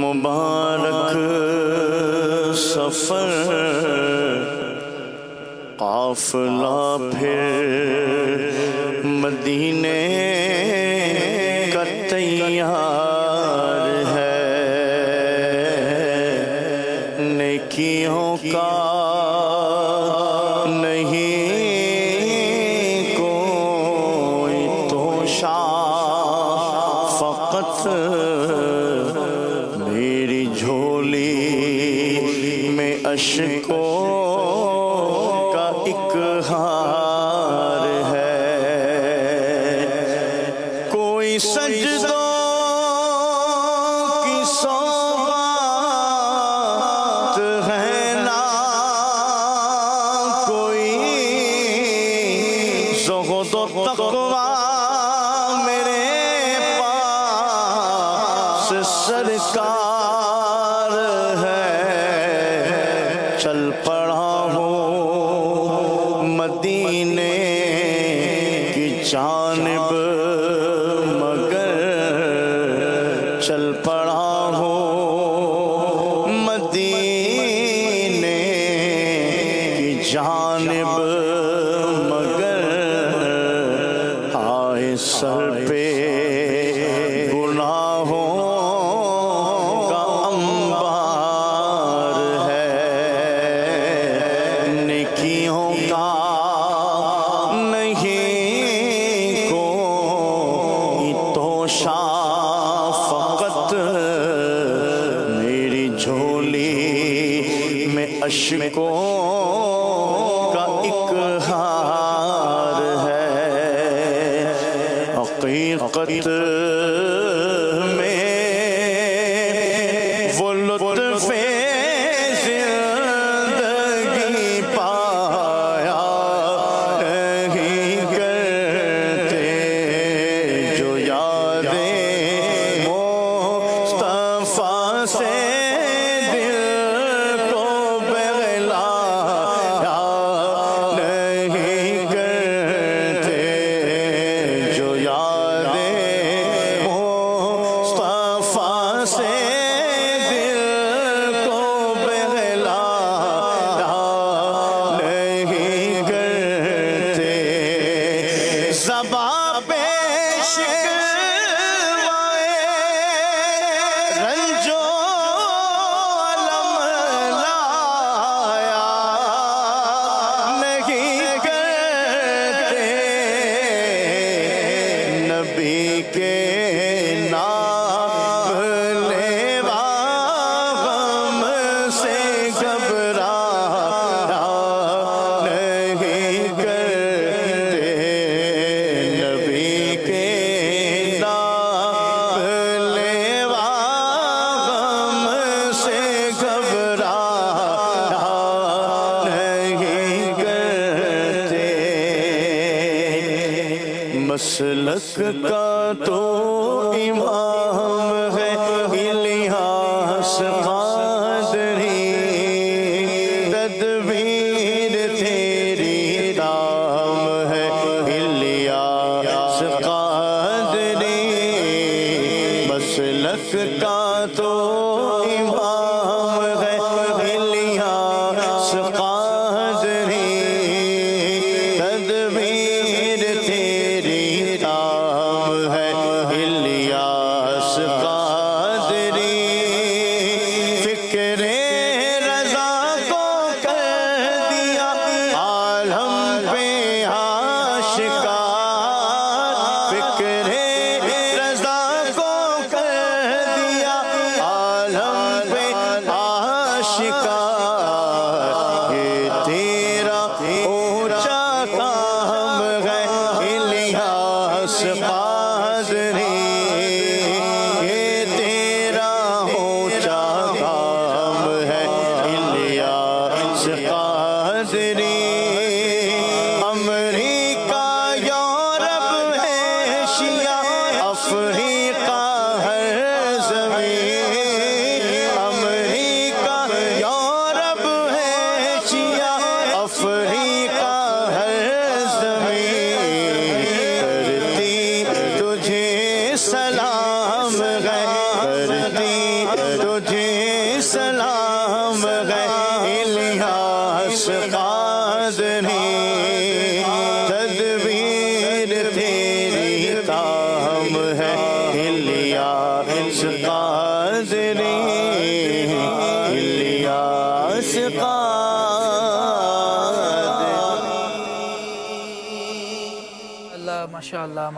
مبارک سفر قافلہ پھر مدینے کا تیار ہے، نیکیوں کا نہیں کوئی توشا، فقط میری جھولی میں اشکوں کا ایک ہار ہے، کوئی سجدوں کی سوغات ہے نا، کوئی زہد و تقویٰ میرے پاس سرکار ہے، چل پڑا ہوں مدینے کی جانب، مگر چل پڑا ہوں مدینے کی جانب، مگر آئے سر پہ گناہوں کا انبار ہے، نیکیوں کا نہیں کوئی توشا، فقط میری جھولی میں اشکوں کا ایک ہار ہے، حقیقت میں وہ لطف زندگی پایا نہیں کرتے، جو یادیں مصطفیٰ سے دل کو بہلایا نہیں کرتے، جو یادیں مصطفیٰ سے دل کو بہلایا نہیں کرتے، زباں پہ شکوائے رنج و الم لایا نہیں کرتے، نبی کے نام لیوا غم سے گھبرایا نہیں کرتے، نبی کے نام لیوا غم سے گھبرایا نہیں کرتے، مسلک کا تو امام ہے الیاس قادری، تدبیر تیری دام ہے الیاس قادری، مسلک کا تو امام ہے الیاس قادری، تدبیر تیری دام ہے الیاس قادری، فکر رضا کو کر دیا عالم پہ آشکار، فکر رضا کو کر دیا عالم پہ آشکار، یہ تیرا اونچا کام ہے الیاس قادری، یہ تیرا اونچا کام تجھے سلام ہے الیاس قادری تدبیر تیری کام ہے الیاس قادری الیاس قادری اللہ ماشاء اللہ